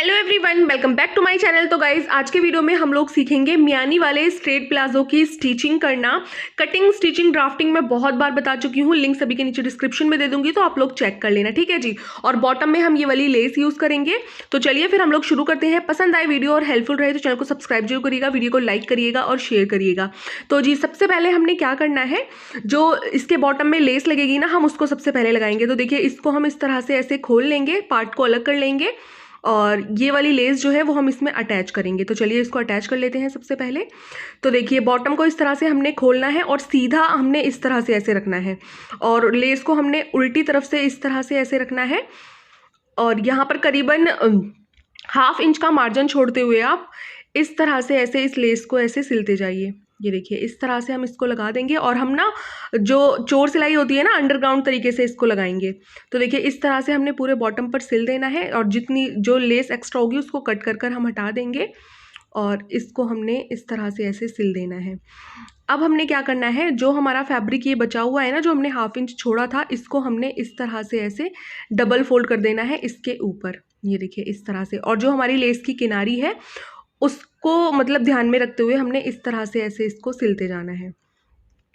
Hello everyone, welcome back to my channel. तो guys आज के वीडियो में हम लोग सीखेंगे मियानी वाले स्ट्रेट प्लाजो की स्टिचिंग करना। कटिंग, स्टिचिंग, ड्राफ्टिंग मैं बहुत बार बता चुकी हूँ, लिंक सभी के नीचे डिस्क्रिप्शन में दे दूंगी, तो आप लोग चेक कर लेना, ठीक है जी। और बॉटम में हम ये वाली लेस यूज करेंगे। तो चलिए फिर हम लोग शुरू करते हैं। पसंद आए वीडियो और हेल्पफुल रहे तो चैनल को सब्सक्राइब जरूर करिएगा, वीडियो को लाइक करिएगा और शेयर करिएगा। तो जी सबसे पहले हमने क्या करना है, जो इसके बॉटम में लेस लगेगी ना, हम उसको सबसे पहले लगाएंगे। तो देखिए इसको हम इस तरह से ऐसे खोल लेंगे, पार्ट को अलग कर लेंगे और ये वाली लेस जो है वो हम इसमें अटैच करेंगे। तो चलिए इसको अटैच कर लेते हैं सबसे पहले। तो देखिए बॉटम को इस तरह से हमने खोलना है और सीधा हमने इस तरह से ऐसे रखना है और लेस को हमने उल्टी तरफ से इस तरह से ऐसे रखना है। और यहाँ पर करीबन 1/2 इंच का मार्जिन छोड़ते हुए आप इस तरह से ऐसे इस लेस को ऐसे सिलते जाइए। ये देखिए इस तरह से हम इसको लगा देंगे और हम ना जो चोर सिलाई होती है ना, अंडरग्राउंड तरीके से इसको लगाएंगे। तो देखिए इस तरह से हमने पूरे बॉटम पर सिल देना है और जितनी जो लेस एक्स्ट्रा होगी उसको कट कर कर हम हटा देंगे और इसको हमने इस तरह से ऐसे सिल देना है। अब हमने क्या करना है, जो हमारा फैब्रिक ये बचा हुआ है ना, जो हमने 1/2 इंच छोड़ा था, इसको हमने इस तरह से ऐसे डबल फोल्ड कर देना है इसके ऊपर। ये देखिए इस तरह से, और जो हमारी लेस की किनारी है उसको मतलब ध्यान में रखते हुए हमने इस तरह से ऐसे इसको सिलते जाना है।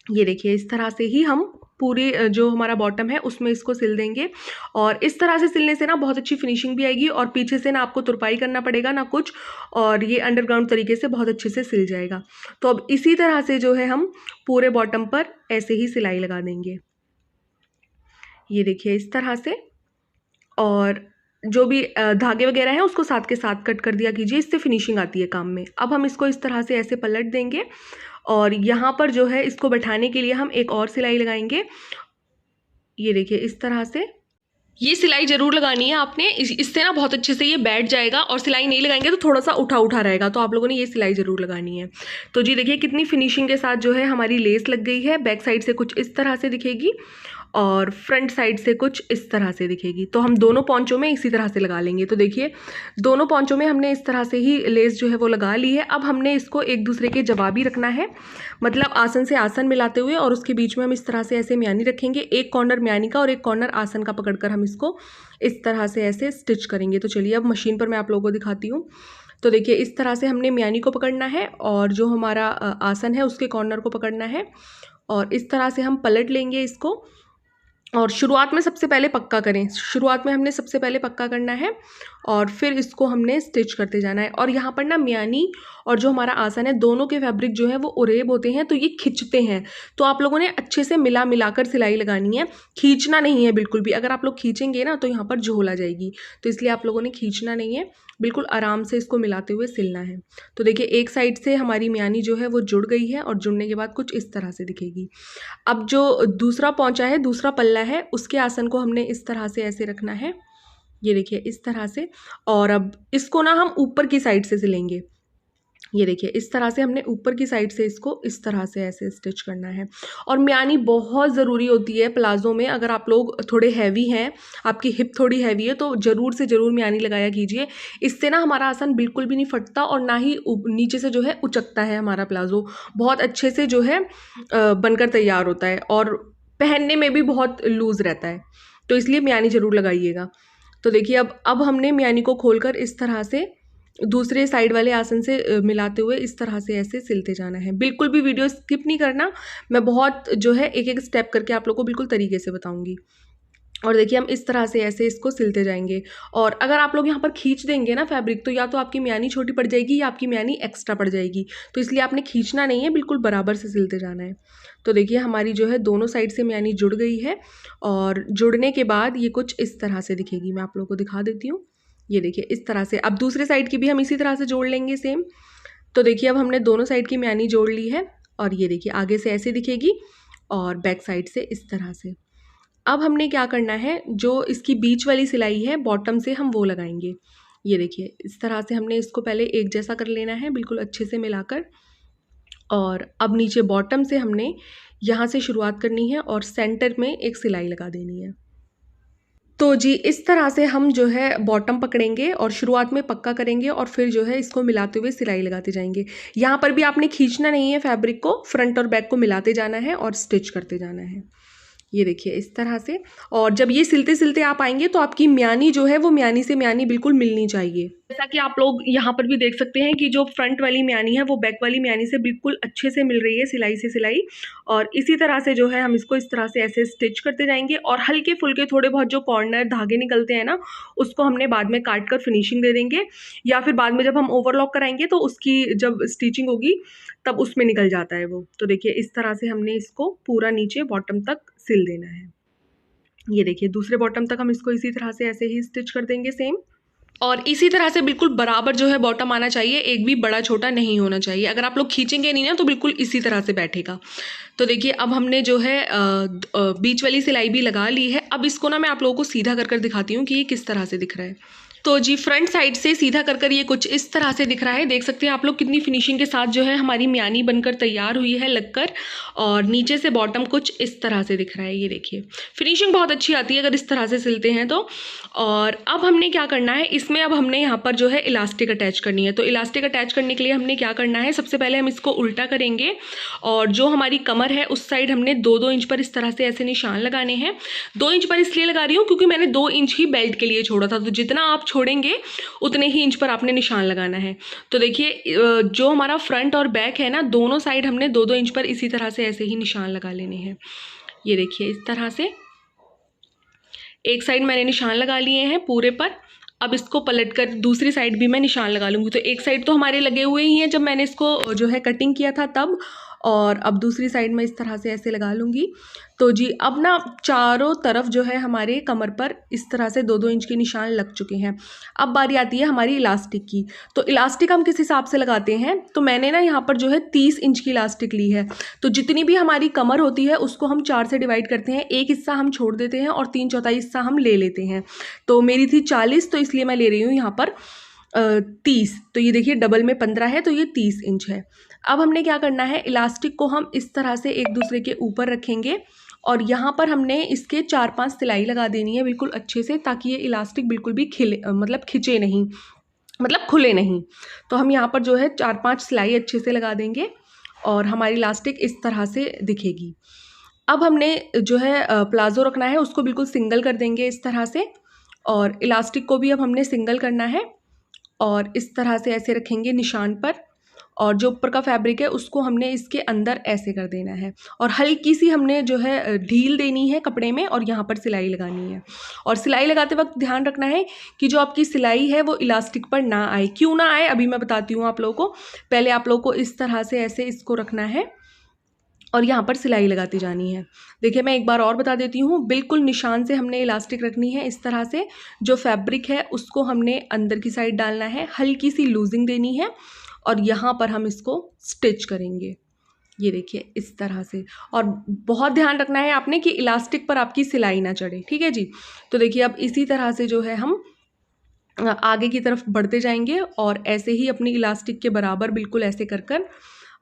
ये देखिए इस तरह से ही हम पूरी जो हमारा बॉटम है उसमें इसको सिल देंगे। और इस तरह से सिलने से ना बहुत अच्छी फिनिशिंग भी आएगी और पीछे से ना आपको तुरपाई करना पड़ेगा ना कुछ, और ये अंडरग्राउंड तरीके से बहुत अच्छे से सिल जाएगा। तो अब इसी तरह से जो है हम पूरे बॉटम पर ऐसे ही सिलाई लगा देंगे। ये देखिए इस तरह से, और जो भी धागे वगैरह हैं उसको साथ के साथ कट कर दिया कीजिए, इससे फिनिशिंग आती है काम में। अब हम इसको इस तरह से ऐसे पलट देंगे और यहाँ पर जो है इसको बैठाने के लिए हम एक और सिलाई लगाएंगे। ये देखिए इस तरह से ये सिलाई जरूर लगानी है आपने, इससे ना बहुत अच्छे से ये बैठ जाएगा। और सिलाई नहीं लगाएंगे तो थोड़ा सा उठा उठा रहेगा, तो आप लोगों ने ये सिलाई जरूर लगानी है। तो जी देखिए कितनी फिनिशिंग के साथ जो है हमारी लेस लग गई है। बैक साइड से कुछ इस तरह से दिखेगी और फ्रंट साइड से कुछ इस तरह से दिखेगी। तो हम दोनों पॉन्चों में इसी तरह से लगा लेंगे। तो देखिए दोनों पॉन्चों में हमने इस तरह से ही लेस जो है वो लगा ली है। अब हमने इसको एक दूसरे के जवाबी रखना है, मतलब आसन से आसन मिलाते हुए, और उसके बीच में हम इस तरह से ऐसे म्यानी रखेंगे। एक कॉर्नर म्यानी का और एक कॉर्नर आसन का पकड़कर हम इसको इस तरह से ऐसे स्टिच करेंगे। तो चलिए अब मशीन पर मैं आप लोगों को दिखाती हूँ। तो देखिए इस तरह से हमने म्यानी को पकड़ना है और जो हमारा आसन है उसके कॉर्नर को पकड़ना है और इस तरह से हम पलट लेंगे इसको। और शुरुआत में सबसे पहले पक्का करें, शुरुआत में हमने सबसे पहले पक्का करना है और फिर इसको हमने स्टिच करते जाना है। और यहाँ पर ना म्यानी और जो हमारा आसन है दोनों के फैब्रिक जो है वो उरेब होते हैं, तो ये खिंचते हैं। तो आप लोगों ने अच्छे से मिला मिलाकर सिलाई लगानी है, खींचना नहीं है बिल्कुल भी। अगर आप लोग खींचेंगे ना तो यहाँ पर झोल आ जाएगी, तो इसलिए आप लोगों ने खींचना नहीं है, बिल्कुल आराम से इसको मिलाते हुए सिलना है। तो देखिए एक साइड से हमारी म्यानी जो है वो जुड़ गई है और जुड़ने के बाद कुछ इस तरह से दिखेगी। अब जो दूसरा पौंचा है, दूसरा पल्ला है, उसके आसन को हमने इस तरह से ऐसे रखना है। ये देखिए इस तरह से, और अब इसको ना हम ऊपर की साइड से सिलेंगे। ये देखिए इस तरह से हमने ऊपर की साइड से इसको इस तरह से ऐसे स्टिच करना है। और म्यानी बहुत ज़रूरी होती है प्लाजो में। अगर आप लोग थोड़े हैवी हैं, आपकी हिप थोड़ी हैवी है, तो ज़रूर से ज़रूर म्यानी लगाया कीजिए। इससे ना हमारा आसन बिल्कुल भी नहीं फटता और ना ही नीचे से जो है उचकता है। हमारा प्लाजो बहुत अच्छे से जो है बनकर तैयार होता है और पहनने में भी बहुत लूज़ रहता है, तो इसलिए म्यानी ज़रूर लगाइएगा। तो देखिए अब हमने म्यानी को खोलकर इस तरह से दूसरे साइड वाले आसन से मिलाते हुए इस तरह से ऐसे सिलते जाना है। बिल्कुल भी वीडियो स्किप नहीं करना, मैं बहुत जो है एक एक स्टेप करके आप लोग को बिल्कुल तरीके से बताऊंगी। और देखिए हम इस तरह से ऐसे इसको सिलते जाएंगे। और अगर आप लोग यहाँ पर खींच देंगे ना फैब्रिक, तो या तो आपकी म्यानी छोटी पड़ जाएगी या आपकी म्यानी एक्स्ट्रा पड़ जाएगी। तो इसलिए आपने खींचना नहीं है, बिल्कुल बराबर से सिलते जाना है। तो देखिए हमारी जो है दोनों साइड से म्यानी जुड़ गई है और जुड़ने के बाद ये कुछ इस तरह से दिखेगी। मैं आप लोगों को दिखा देती हूँ। ये देखिए इस तरह से। अब दूसरे साइड की भी हम इसी तरह से जोड़ लेंगे सेम। तो देखिए अब हमने दोनों साइड की म्यानी जोड़ ली है और ये देखिए आगे से ऐसे दिखेगी और बैक साइड से इस तरह से। अब हमने क्या करना है, जो इसकी बीच वाली सिलाई है बॉटम से हम वो लगाएंगे। ये देखिए इस तरह से हमने इसको पहले एक जैसा कर लेना है, बिल्कुल अच्छे से मिलाकर। और अब नीचे बॉटम से हमने यहाँ से शुरुआत करनी है और सेंटर में एक सिलाई लगा देनी है। तो जी इस तरह से हम जो है बॉटम पकड़ेंगे और शुरुआत में पक्का करेंगे और फिर जो है इसको मिलाते हुए सिलाई लगाते जाएंगे। यहाँ पर भी आपने खींचना नहीं है फैब्रिक को, फ्रंट और बैक को मिलाते जाना है और स्टिच करते जाना है। ये देखिए इस तरह से। और जब ये सिलते सिलते आप आएंगे तो आपकी म्यानी जो है वो म्यानी से म्यानी बिल्कुल मिलनी चाहिए। जैसा कि आप लोग यहाँ पर भी देख सकते हैं कि जो फ्रंट वाली म्यानी है वो बैक वाली म्यानी से बिल्कुल अच्छे से मिल रही है, सिलाई से सिलाई। और इसी तरह से जो है हम इसको इस तरह से ऐसे स्टिच करते जाएंगे। और हल्के फुल्के थोड़े बहुत जो कॉर्नर धागे निकलते हैं ना, उसको हमने बाद में काट कर फिनिशिंग दे देंगे, या फिर बाद में जब हम ओवरलॉक कराएंगे तो उसकी जब स्टिचिंग होगी तब उसमें निकल जाता है वो। तो देखिए इस तरह से हमने इसको पूरा नीचे बॉटम तक सिल देना है। ये देखिए दूसरे बॉटम तक हम इसको इसी तरह से ऐसे ही स्टिच कर देंगे सेम। और इसी तरह से बिल्कुल बराबर जो है बॉटम आना चाहिए, एक भी बड़ा छोटा नहीं होना चाहिए। अगर आप लोग खींचेंगे नहीं ना तो बिल्कुल इसी तरह से बैठेगा। तो देखिए अब हमने जो है बीच वाली सिलाई भी लगा ली है। अब इसको ना मैं आप लोगों को सीधा कर दिखाती हूँ कि ये किस तरह से दिख रहा है। तो जी फ्रंट साइड से सीधा कर ये कुछ इस तरह से दिख रहा है। देख सकते हैं आप लोग कितनी फिनिशिंग के साथ जो है हमारी म्यानी बनकर तैयार हुई है लगकर। और नीचे से बॉटम कुछ इस तरह से दिख रहा है। ये देखिए फिनिशिंग बहुत अच्छी आती है अगर इस तरह से सिलते हैं तो। और अब हमने क्या करना है, इसमें अब हमने यहाँ पर जो है इलास्टिक अटैच करनी है। तो इलास्टिक अटैच करने के लिए हमने क्या करना है, सबसे पहले हम इसको उल्टा करेंगे और जो हमारी कमर है उस साइड हमने 2-2 इंच पर इस तरह से ऐसे निशान लगाने हैं। 2 इंच पर इसलिए लगा रही हूँ क्योंकि मैंने 2 इंच ही बेल्ट के लिए छोड़ा था, तो जितना आप छोड़ेंगे उतने ही इंच पर आपने निशान लगाना है। तो देखिए जो हमारा फ्रंट और बैक है ना, दोनों साइड हमने 2-2 इंच पर इसी तरह से ऐसे ही निशान लगा लेने हैं। ये देखिए इस तरह से एक साइड मैंने निशान लगा लिए हैं पूरे पर। अब इसको पलटकर दूसरी साइड भी मैं निशान लगा लूँगी। तो एक साइड तो हमारे लगे हुए ही हैं जब मैंने इसको जो है कटिंग किया था तब, और अब दूसरी साइड में इस तरह से ऐसे लगा लूँगी। तो जी अब ना चारों तरफ जो है हमारे कमर पर इस तरह से 2-2 इंच के निशान लग चुके हैं। अब बारी आती है हमारी इलास्टिक की। तो इलास्टिक हम किस हिसाब से लगाते हैं, तो मैंने ना यहाँ पर जो है 30 इंच की इलास्टिक ली है। तो जितनी भी हमारी कमर होती है उसको हम 4 से डिवाइड करते हैं, एक हिस्सा हम छोड़ देते हैं और 3/4 हिस्सा हम ले लेते हैं। तो मेरी थी 40, तो इसलिए मैं ले रही हूँ यहाँ पर 30। तो ये देखिए डबल में 15 है तो ये 30 इंच है। अब हमने क्या करना है, इलास्टिक को हम इस तरह से एक दूसरे के ऊपर रखेंगे और यहाँ पर हमने इसके 4-5 सिलाई लगा देनी है बिल्कुल अच्छे से, ताकि ये इलास्टिक बिल्कुल भी मतलब खिंचे नहीं, मतलब खुले नहीं। तो हम यहाँ पर जो है 4-5 सिलाई अच्छे से लगा देंगे और हमारी इलास्टिक इस तरह से दिखेगी। अब हमने जो है प्लाज़ो रखना है उसको बिल्कुल सिंगल कर देंगे इस तरह से, और इलास्टिक को भी अब हमने सिंगल करना है और इस तरह से ऐसे रखेंगे निशान पर। और जो ऊपर का फैब्रिक है उसको हमने इसके अंदर ऐसे कर देना है और हल्की सी हमने जो है ढील देनी है कपड़े में और यहाँ पर सिलाई लगानी है। और सिलाई लगाते वक्त ध्यान रखना है कि जो आपकी सिलाई है वो इलास्टिक पर ना आए। क्यों ना आए अभी मैं बताती हूँ आप लोगों को। पहले आप लोगों को इस तरह से ऐसे इसको रखना है और यहाँ पर सिलाई लगाती जानी है। देखिए मैं एक बार और बता देती हूँ, बिल्कुल निशान से हमने इलास्टिक रखनी है इस तरह से। जो फैब्रिक है उसको हमने अंदर की साइड डालना है, हल्की सी लूजिंग देनी है और यहाँ पर हम इसको स्टिच करेंगे। ये देखिए इस तरह से। और बहुत ध्यान रखना है आपने कि इलास्टिक पर आपकी सिलाई ना चढ़े, ठीक है जी। तो देखिए अब इसी तरह से जो है हम आगे की तरफ बढ़ते जाएंगे और ऐसे ही अपनी इलास्टिक के बराबर बिल्कुल ऐसे कर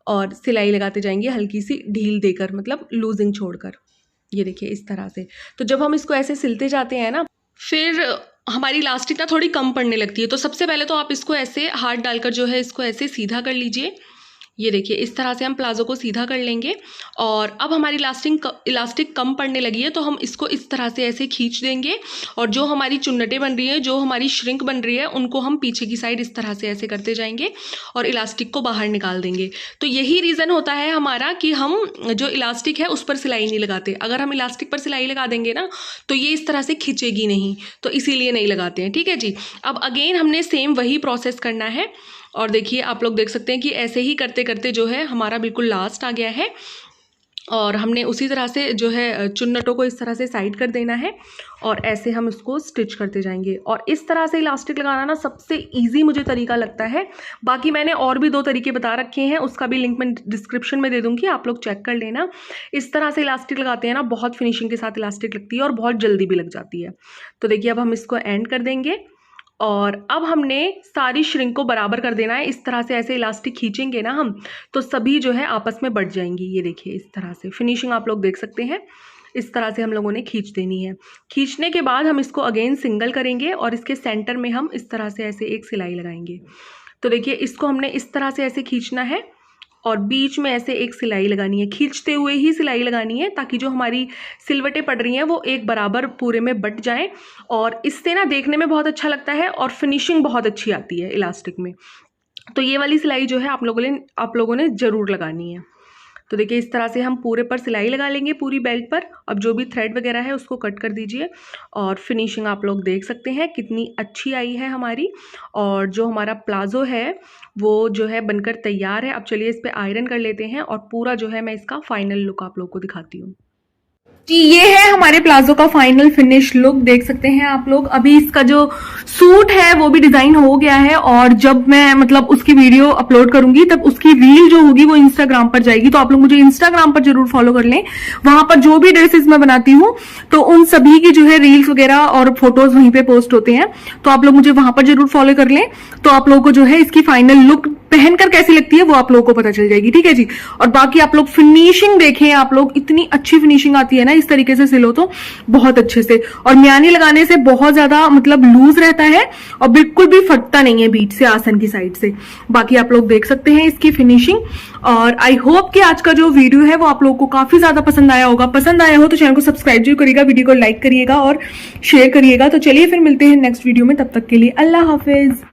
और सिलाई लगाते जाएंगे, हल्की सी ढील देकर, मतलब लूजिंग छोड़कर। ये देखिए इस तरह से। तो जब हम इसको ऐसे सिलते जाते हैं ना, फिर हमारी इलास्टिक ना थोड़ी कम पड़ने लगती है। तो सबसे पहले तो आप इसको ऐसे हाथ डालकर जो है इसको ऐसे सीधा कर लीजिए। ये देखिए इस तरह से हम प्लाज़ो को सीधा कर लेंगे। और अब हमारी इलास्टिक कम पड़ने लगी है तो हम इसको इस तरह से ऐसे खींच देंगे और जो हमारी चुन्नटें बन रही है, जो हमारी श्रिंक बन रही है, उनको हम पीछे की साइड इस तरह से ऐसे करते जाएंगे और इलास्टिक को बाहर निकाल देंगे। तो यही रीज़न होता है हमारा कि हम जो इलास्टिक है उस पर सिलाई नहीं लगाते। अगर हम इलास्टिक पर सिलाई लगा देंगे ना तो ये इस तरह से खिंचेगी नहीं, तो इसीलिए नहीं लगाते हैं, ठीक है जी। अब अगेन हमने सेम वही प्रोसेस करना है और देखिए आप लोग देख सकते हैं कि ऐसे ही करते करते जो है हमारा बिल्कुल लास्ट आ गया है। और हमने उसी तरह से जो है चुन्नटों को इस तरह से साइड कर देना है और ऐसे हम इसको स्टिच करते जाएंगे। और इस तरह से इलास्टिक लगाना ना सबसे इजी मुझे तरीका लगता है। बाकी मैंने और भी 2 तरीके बता रखे हैं, उसका भी लिंक मैं डिस्क्रिप्शन में दे दूँगी, आप लोग चेक कर लेना। इस तरह से इलास्टिक लगाते हैं ना, बहुत फिनिशिंग के साथ इलास्टिक लगती है और बहुत जल्दी भी लग जाती है। तो देखिए अब हम इसको एंड कर देंगे और अब हमने सारी श्रिंक को बराबर कर देना है। इस तरह से ऐसे इलास्टिक खींचेंगे ना हम तो सभी जो है आपस में बढ़ जाएंगी। ये देखिए इस तरह से फिनिशिंग आप लोग देख सकते हैं। इस तरह से हम लोगों ने खींच देनी है। खींचने के बाद हम इसको अगेन सिंगल करेंगे और इसके सेंटर में हम इस तरह से ऐसे एक सिलाई लगाएंगे। तो देखिए इसको हमने इस तरह से ऐसे खींचना है और बीच में ऐसे एक सिलाई लगानी है, खींचते हुए ही सिलाई लगानी है ताकि जो हमारी सिलवटें पड़ रही हैं वो एक बराबर पूरे में बट जाएं। और इससे ना देखने में बहुत अच्छा लगता है और फिनिशिंग बहुत अच्छी आती है इलास्टिक में। तो ये वाली सिलाई जो है आप लोगों ने ज़रूर लगानी है। तो देखिए इस तरह से हम पूरे पर सिलाई लगा लेंगे पूरी बेल्ट पर। अब जो भी थ्रेड वगैरह है उसको कट कर दीजिए और फिनिशिंग आप लोग देख सकते हैं कितनी अच्छी आई है हमारी। और जो हमारा प्लाज़ो है वो जो है बनकर तैयार है। अब चलिए इस पर आयरन कर लेते हैं और पूरा जो है मैं इसका फाइनल लुक आप लोग को दिखाती हूँ। जी ये है हमारे प्लाजो का फाइनल फिनिश लुक, देख सकते हैं आप लोग। अभी इसका जो सूट है वो भी डिजाइन हो गया है और जब मैं मतलब उसकी वीडियो अपलोड करूंगी तब उसकी रील जो होगी वो इंस्टाग्राम पर जाएगी। तो आप लोग मुझे इंस्टाग्राम पर जरूर फॉलो कर लें, वहां पर जो भी ड्रेसेस मैं बनाती हूँ तो उन सभी की जो है रील्स वगैरह और फोटोज वहीं पे पोस्ट होते हैं। तो आप लोग मुझे वहां पर जरूर फॉलो कर लें, तो आप लोगों को जो है इसकी फाइनल लुक पहनकर कैसी लगती है वो आप लोगों को पता चल जाएगी। ठीक है जी। और बाकी आप लोग फिनिशिंग देखें, आप लोग इतनी अच्छी फिनिशिंग आती है ना इस तरीके से सिलो तो बहुत अच्छे से। और म्यानी लगाने से बहुत ज्यादा मतलब लूज रहता है और बिल्कुल भी फटता नहीं है बीच से आसन की साइड से। बाकी आप लोग देख सकते हैं इसकी फिनिशिंग। और आई होप कि आज का जो वीडियो है वो आप लोगों को काफी ज्यादा पसंद आया होगा। पसंद आया हो तो चैनल को सब्सक्राइब जरूर करिएगा, वीडियो को लाइक करिएगा और शेयर करिएगा। तो चलिए फिर मिलते हैं नेक्स्ट वीडियो में, तब तक के लिए अल्लाह हाफिज।